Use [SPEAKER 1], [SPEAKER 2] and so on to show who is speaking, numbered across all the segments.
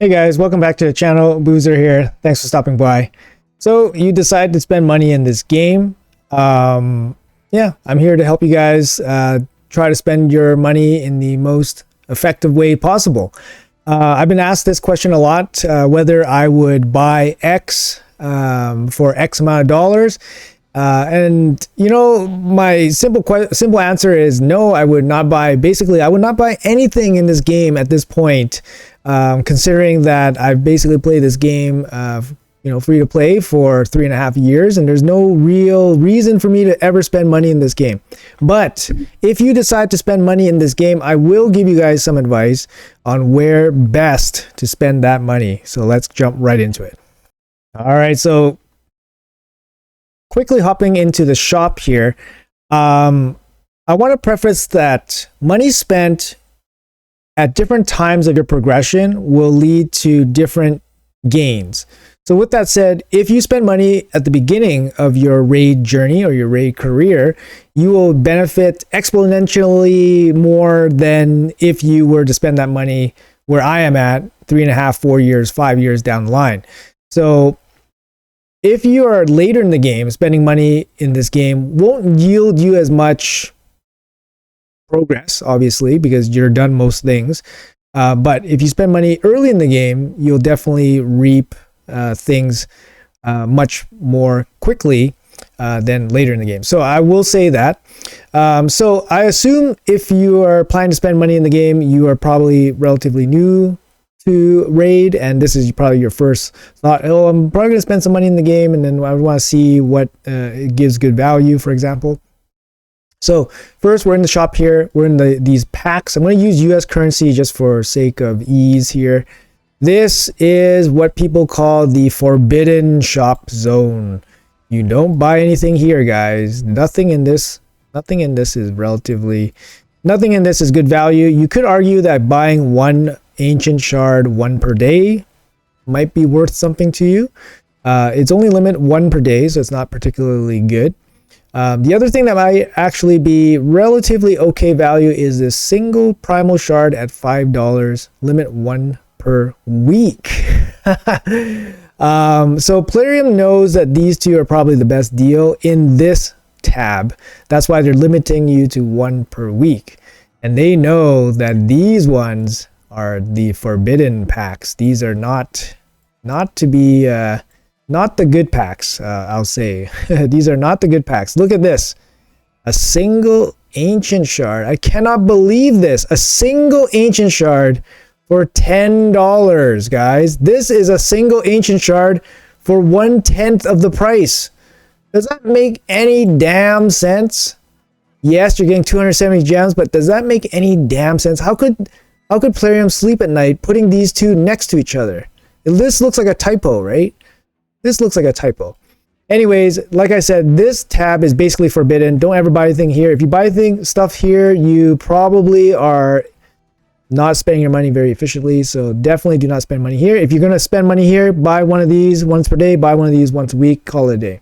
[SPEAKER 1] Hey guys, welcome back to the channel. Boozer here. Thanks for stopping by. So you decide to spend money in this game. Yeah, I'm here to help you guys try to spend your money in the most effective way possible. I've been asked this question a lot, whether I would buy X for X amount of dollars. And you know, my simple answer is no. I would not buy. Basically, I would not buy anything in this game at this point. Considering that I've basically played this game, free to play for 3.5 years, and there's no real reason for me to ever spend money in this game. But if you decide to spend money in this game, I will give you guys some advice on where best to spend that money. So let's jump right into it. All right, so quickly hopping into the shop here, I want to preface that money spent at different times of your progression will lead to different gains. So with that said, if you spend money at the beginning of your raid journey or your raid career, you will benefit exponentially more than if you were to spend that money where I am at 3.5, 4 years, 5 years down the line. So if you are later in the game, spending money in this game won't yield you as much progress, obviously, because you're done most things. But if you spend money early in the game, you'll definitely reap things much more quickly than later in the game. So I will say that. So I assume if you are planning to spend money in the game, you are probably relatively new to raid, and this is probably your first thought. Oh, I'm probably going to spend some money in the game, and then I want to see what it gives good value, for example. So first, we're in the shop here. We're in these packs. I'm going to use US currency just for sake of ease here. This is what people call the forbidden shop zone. You don't buy anything here, guys. Nothing in this is nothing in this is good value. You could argue that buying one ancient shard, one per day, might be worth something to you. It's only limit one per day, so it's not particularly good. The other thing that might actually be relatively okay value is this single primal shard at $5, limit one per week. So Plarium knows that these two are probably the best deal in this tab. That's why they're limiting you to one per week. And they know that these ones are the forbidden packs. These are not the good packs, I'll say. These are not the good packs. Look at this. A single ancient shard. I cannot believe this. A single ancient shard for $10, guys. This is a single ancient shard for 1/10 of the price. Does that make any damn sense? Yes, you're getting 270 gems, but does that make any damn sense? How could Plarium sleep at night putting these two next to each other? This looks like a typo, right? This looks like a typo. Anyways, like I said, this tab is basically forbidden. Don't ever buy anything here. If you buy stuff here, you probably are not spending your money very efficiently. So definitely do not spend money here. If you're going to spend money here, buy one of these once per day, buy one of these once a week, call it a day.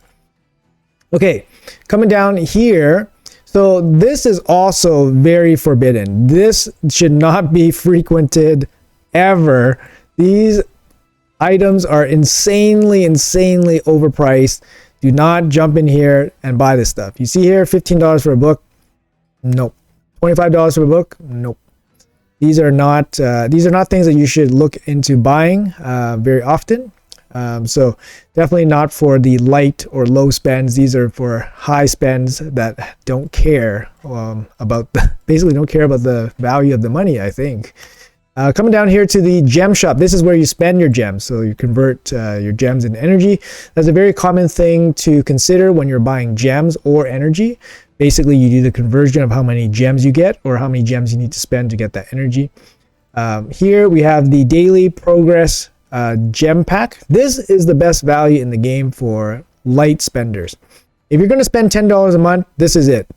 [SPEAKER 1] Okay, coming down here. So this is also very forbidden. This should not be frequented ever. These items are insanely overpriced. Do not jump in here and buy this stuff. You see here, $15 for a book. Nope. $25 for a book. Nope. These are not things that you should look into buying very often. So definitely not for the light or low spends. These are for high spends that don't care basically don't care about the value of the money, I think. Coming down here to the gem shop, this is where you spend your gems. So you convert your gems into energy. That's a very common thing to consider when you're buying gems or energy. Basically, you do the conversion of how many gems you get or how many gems you need to spend to get that energy. Here we have the daily progress gem pack. This is the best value in the game for light spenders. If you're going to spend $10 a month, this is it.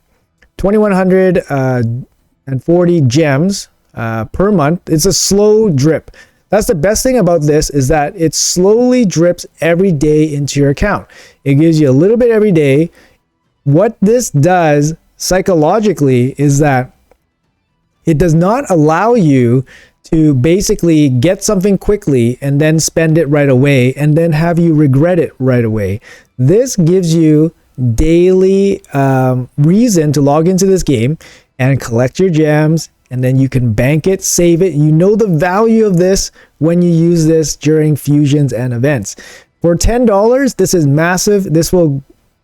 [SPEAKER 1] 2,140 gems per month. It's a slow drip. That's the best thing about this, is that it slowly drips every day into your account. It gives you a little bit every day. What this does psychologically is that it does not allow you to basically get something quickly and then spend it right away and then have you regret it right away. This gives you daily reason to log into this game and collect your gems, and then you can bank it, save it. You know the value of this when you use this during fusions and events. For $10, this is massive. This will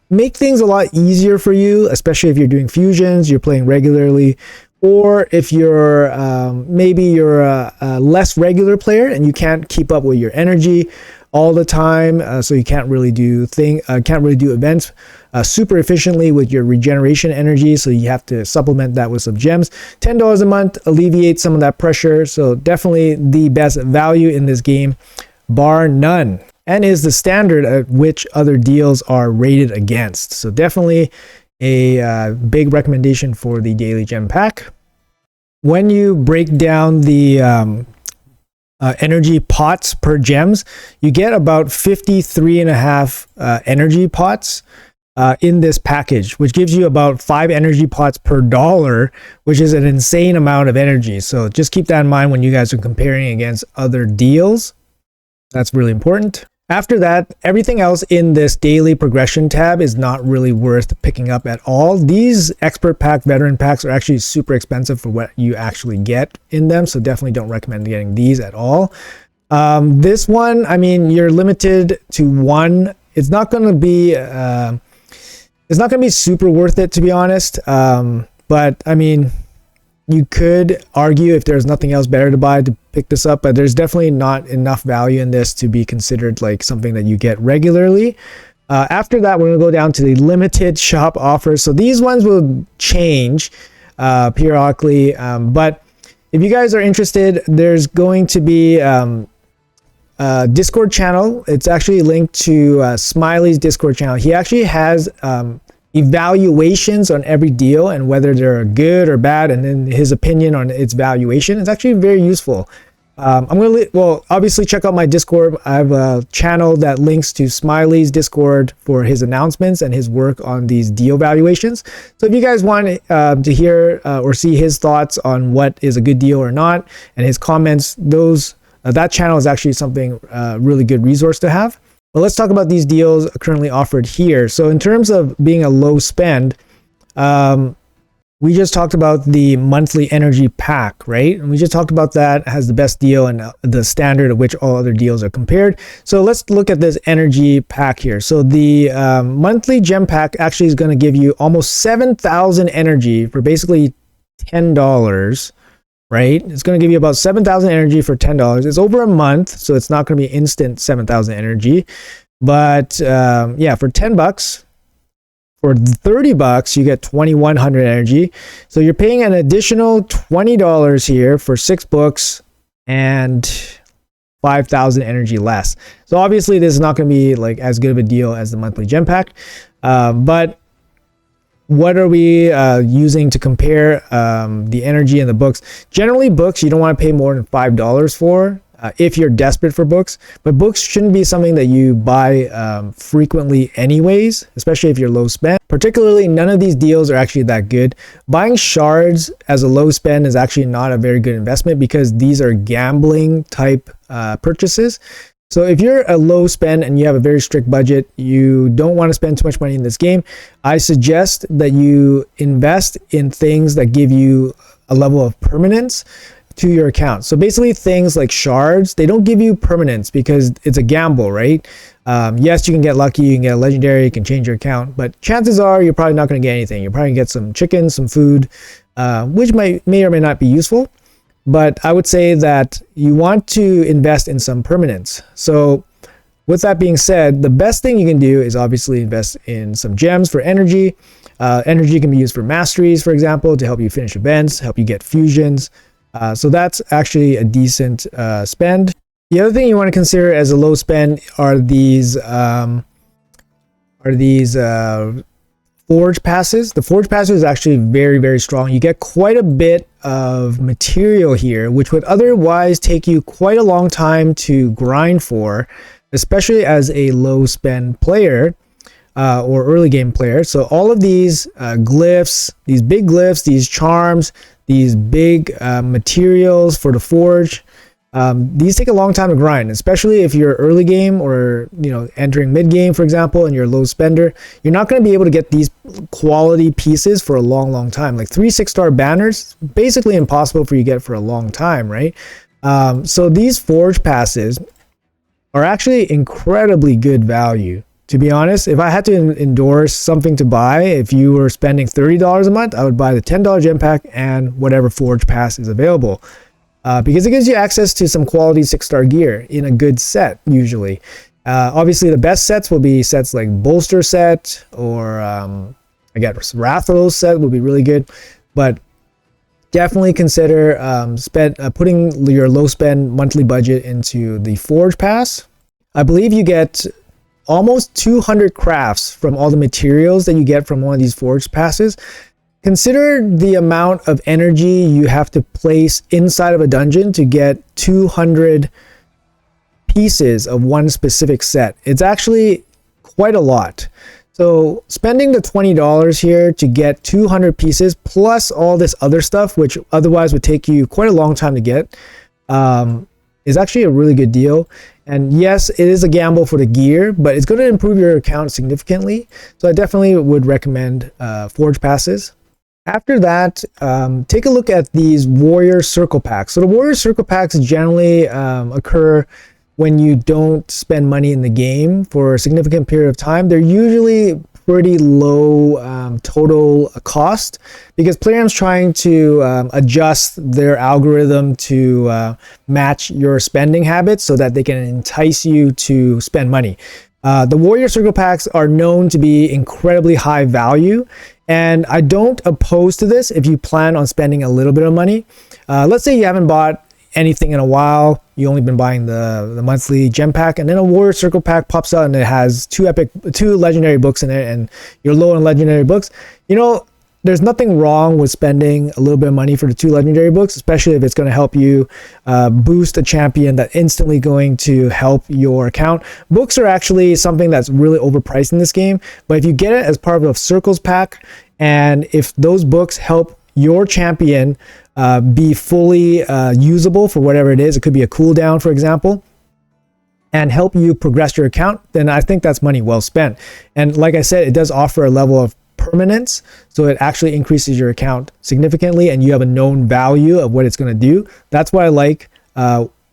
[SPEAKER 1] make things a lot easier for you, especially if you're doing fusions, you're playing regularly, or if you're maybe you're a less regular player and you can't keep up with your energy all the time, so you can't really do events super efficiently with your regeneration energy, so you have to supplement that with some gems. $10 a month alleviates some of that pressure, so definitely the best value in this game, bar none, and is the standard at which other deals are rated against. So definitely a big recommendation for the daily gem pack. When you break down the energy pots per gems, you get about 53.5 energy pots in this package, which gives you about 5 energy pots per dollar, which is an insane amount of energy. So just keep that in mind when you guys are comparing against other deals. That's really important. After that, everything else in this daily progression tab is not really worth picking up at all. These expert pack, veteran packs are actually super expensive for what you actually get in them, so definitely don't recommend getting these at all. This one, I mean, you're limited to one. It's not going to be super worth it, to be honest. But I mean, you could argue if there's nothing else better to buy to pick this up, but there's definitely not enough value in this to be considered like something that you get regularly. After that, we're going to go down to the limited shop offers. So these ones will change periodically, but if you guys are interested, there's going to be a Discord channel. It's actually linked to Smiley's Discord channel. He actually has evaluations on every deal and whether they're good or bad, and then his opinion on its valuation. It's actually very useful. Obviously check out my Discord. I have a channel that links to Smiley's Discord for his announcements and his work on these deal valuations. So if you guys want to hear or see his thoughts on what is a good deal or not, and his comments, that channel is actually something really good resource to have. But let's talk about these deals currently offered here. So in terms of being a low spend, we just talked about the monthly energy pack, right? And we just talked about that has the best deal and the standard of which all other deals are compared. So let's look at this energy pack here. So the monthly gem pack actually is going to give you almost 7,000 energy for basically $10. Right? It's going to give you about 7,000 energy for $10. It's over a month, so it's not going to be instant 7,000 energy. But yeah, for $10, for $30, you get 2,100 energy. So you're paying an additional $20 here for 6 books and 5,000 energy less. So obviously, this is not going to be like as good of a deal as the monthly gem pack, but what are we using to compare the energy in the books? Generally, books you don't want to pay more than $5 for if you're desperate for books. But books shouldn't be something that you buy frequently anyways, especially if you're low spend. Particularly, none of these deals are actually that good. Buying shards as a low spend is actually not a very good investment because these are gambling type purchases. So if you're a low spend and you have a very strict budget, you don't want to spend too much money in this game, I suggest that you invest in things that give you a level of permanence to your account. So basically things like shards, they don't give you permanence because it's a gamble, right? Yes, you can get lucky, you can get a legendary, you can change your account, but chances are you're probably not going to get anything. You're probably going to get some chicken, some food, which may or may not be useful. But I would say that you want to invest in some permanence. So with that being said, the best thing you can do is obviously invest in some gems for energy. Energy can be used for masteries, for example, to help you finish events, help you get fusions. So that's actually a decent spend. The other thing you want to consider as a low spend are these Forge passes. The Forge passes is actually very, very strong. You get quite a bit of material here, which would otherwise take you quite a long time to grind for, especially as a low spend player or early game player. So all of these glyphs, these big glyphs, these charms, these big materials for the forge. These take a long time to grind, especially if you're early game or entering mid game, for example, and you're a low spender. You're not going to be able to get these quality pieces for a long time. Like 3 6-star banners, basically impossible for you to get for a long time, right? So these forge passes are actually incredibly good value. To be honest, if I had to endorse something to buy, if you were spending $30 a month, I would buy the $10 gem pack and whatever forge pass is available. Because it gives you access to some quality 6-star gear in a good set, usually. Obviously, the best sets will be sets like Bolster set, or again, Rathalos set would be really good. But definitely consider putting your low spend monthly budget into the Forge Pass. I believe you get almost 200 crafts from all the materials that you get from one of these Forge Passes. Consider the amount of energy you have to place inside of a dungeon to get 200 pieces of one specific set. It's actually quite a lot. So spending the $20 here to get 200 pieces plus all this other stuff, which otherwise would take you quite a long time to get, is actually a really good deal. And yes, it is a gamble for the gear, but it's going to improve your account significantly. So I definitely would recommend Forge Passes. After that, take a look at these Warrior Circle Packs. So the Warrior Circle Packs generally occur when you don't spend money in the game for a significant period of time. They're usually pretty low total cost, because Plarium's trying to adjust their algorithm to match your spending habits so that they can entice you to spend money. The Warrior Circle Packs are known to be incredibly high value, and I don't oppose to this if you plan on spending a little bit of money. Let's say you haven't bought anything in a while, you only been buying the monthly gem pack, and then a Warrior Circle Pack pops out and it has two legendary books in it, and you're low on legendary books. There's nothing wrong with spending a little bit of money for the 2 legendary books, especially if it's going to help you boost a champion that's instantly going to help your account. Books are actually something that's really overpriced in this game, but if you get it as part of a Circles pack, and if those books help your champion be fully usable for whatever it is, it could be a cooldown, for example, and help you progress your account, then I think that's money well spent. And like I said, it does offer a level of permanence, so it actually increases your account significantly, and you have a known value of what it's going to do. That's why I like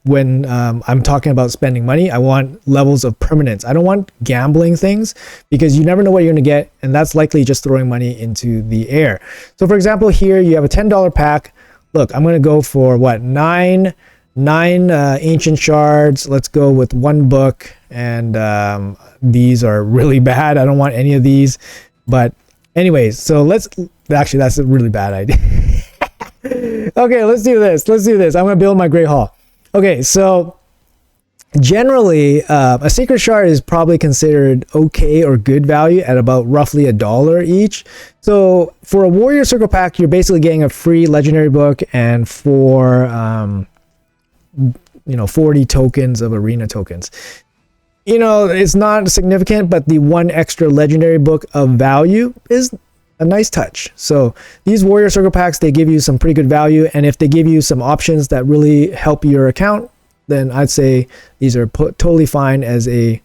[SPEAKER 1] when I'm talking about spending money, I want levels of permanence. I don't want gambling things, because you never know what you're going to get, and that's likely just throwing money into the air. So for example, here you have a $10 pack. Look, I'm going to go for what, nine ancient shards. Let's go with 1 book, and these are really bad. I don't want any of these, but anyways, so actually that's a really bad idea. Okay, let's do this. I'm going to build my Great Hall. Okay, so generally, a Sacred Shard is probably considered okay or good value at about roughly $1 each. So for a Warrior Circle Pack, you're basically getting a free legendary book and 40 tokens of arena tokens. It's not significant, but the 1 extra legendary book of value is a nice touch. So these Warrior Circle Packs, they give you some pretty good value, and if they give you some options that really help your account, then I'd say these are totally fine as a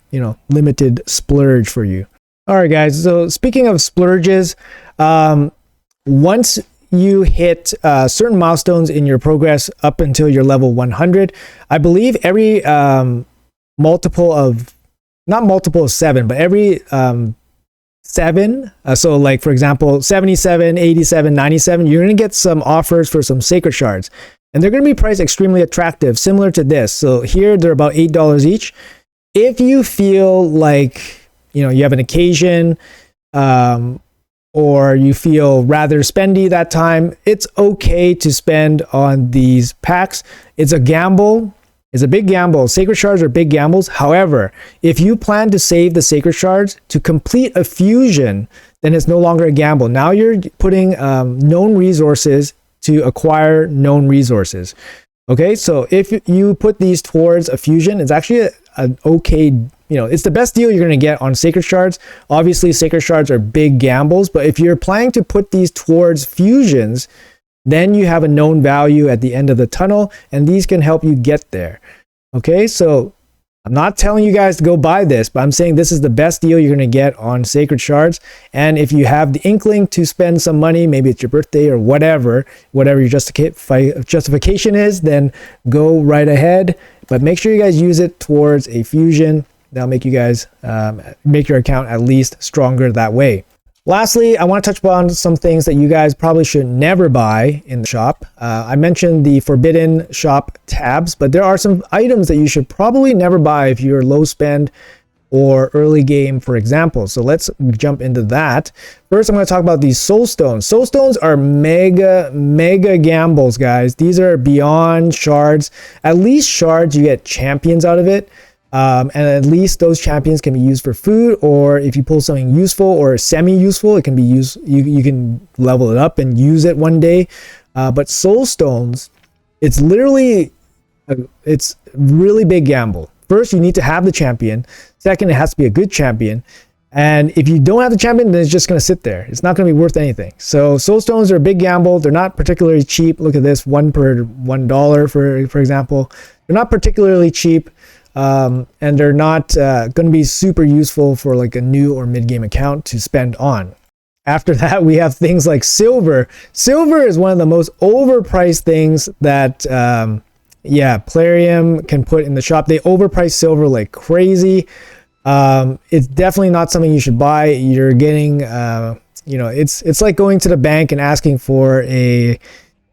[SPEAKER 1] limited splurge for you. All right, guys. So speaking of splurges, once you hit certain milestones in your progress up until your level 100, I believe every not multiple of 7, but every 7, so like for example 77, 87, 97, you're going to get some offers for some Sacred Shards, and they're going to be priced extremely attractive, similar to this. So here they're about $8 each. If you feel like you have an occasion, or you feel rather spendy that time, it's okay to spend on these packs. It's a gamble. It's a big gamble. Sacred Shards are big gambles. However, if you plan to save the Sacred Shards to complete a fusion, then it's no longer a gamble. Now you're putting known resources to acquire known resources. Okay, so if you put these towards a fusion, it's actually an okay, it's the best deal you're going to get on Sacred Shards. Obviously, Sacred Shards are big gambles, but if you're planning to put these towards fusions, then you have a known value at the end of the tunnel, and these can help you get there. Okay, so I'm not telling you guys to go buy this, but I'm saying this is the best deal you're going to get on Sacred Shards. And if you have the inkling to spend some money, maybe it's your birthday or whatever your justification is, then go right ahead. But make sure you guys use it towards a fusion. That'll make you guys make your account at least stronger that way. Lastly, I want to touch upon some things that you guys probably should never buy in the shop. I mentioned the forbidden shop tabs, but there are some items that you should probably never buy if you're low spend or early game, for example. So let's jump into that. First, I'm going to talk about these soul stones. Soul stones are mega gambles, guys. These are beyond shards. At least shards, you get champions out of it. And at least those champions can be used for food, or if you pull something useful or semi-useful, it can be used. You can level it up and use it one day. But soul stones, it's literally, it's really big gamble. First, you need to have the champion. Second, it has to be a good champion. And if you don't have the champion, then it's just going to sit there. It's not going to be worth anything. So soul stones are a big gamble. They're not particularly cheap. Look at this, $1 per $1 for example. They're not particularly cheap. And they're not going to be super useful for like a new or mid-game account to spend on. After that, we have things like silver. Silver is one of the most overpriced things that Plarium can put in the shop. They overprice silver like crazy. It's definitely not something you should buy. You're getting it's like going to the bank and asking for a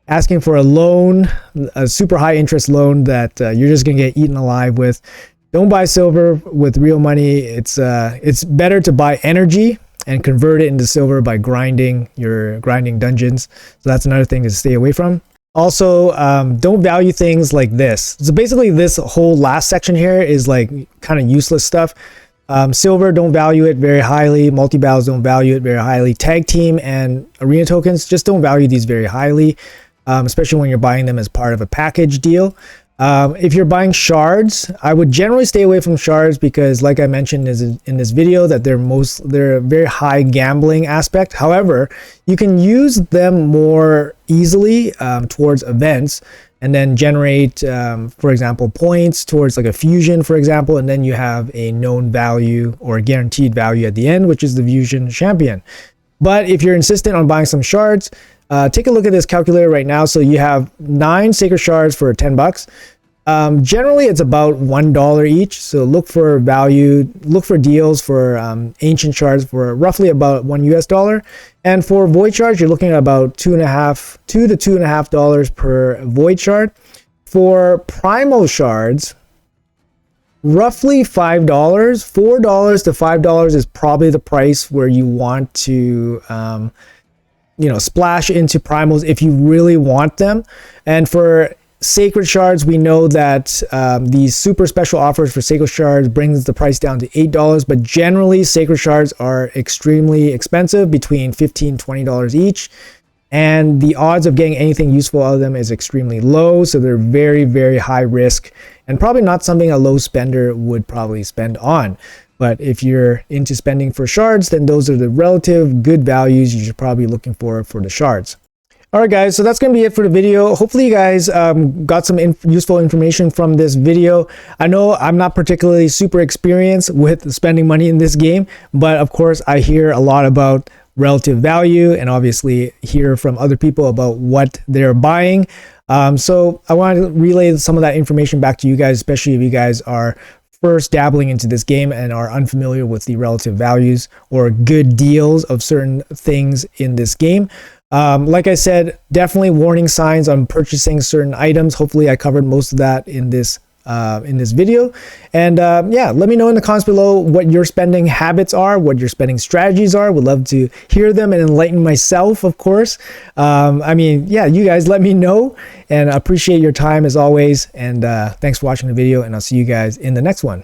[SPEAKER 1] loan, a super high interest loan that you're just gonna get eaten alive with. Don't buy silver with real money. It's better to buy energy and convert it into silver by grinding dungeons. So that's another thing to stay away from. Also, don't value things like this. So basically this whole last section here is like kind of useless stuff. Silver, don't value it very highly. Multi-battles, don't value it very highly. Tag team and arena tokens, just don't value these very highly. Especially when you're buying them as part of a package deal. If you're buying shards, I would generally stay away from shards because, like I mentioned in this video, that they're a very high gambling aspect. However, you can use them more easily towards events and then generate, for example, points towards like a fusion, for example, and then you have a known value or guaranteed value at the end, which is the fusion champion. But if you're insistent on buying some shards, take a look at this calculator right now. So you have 9 sacred shards for $10. Generally, it's about $1 each. So look for deals for ancient shards for roughly about $1 US. And for void shards, you're looking at about $2 to $2.50 per void shard. For primal shards, roughly $5. $4 to $5 is probably the price where you want to splash into primals if you really want them. And for sacred shards, we know that these super special offers for sacred shards brings the price down to $8, but generally sacred shards are extremely expensive, between $15 to $20 each, and the odds of getting anything useful out of them is extremely low. So they're very, very high risk and probably not something a low spender would probably spend on. But if you're into spending for shards, then those are the relative good values you should probably be looking for the shards. All right, guys, so that's going to be it for the video. Hopefully you guys got some useful information from this video. I know I'm not particularly super experienced with spending money in this game, but of course I hear a lot about relative value and obviously hear from other people about what they're buying. So I want to relay some of that information back to you guys, especially if you guys are first dabbling into this game and are unfamiliar with the relative values or good deals of certain things in this game. Like I said, definitely warning signs on purchasing certain items. Hopefully I covered most of that in this video. And let me know in the comments below what your spending habits are, what your spending strategies are. Would love to hear them and enlighten myself, of course. You guys let me know, and I appreciate your time as always. And thanks for watching the video, and I'll see you guys in the next one.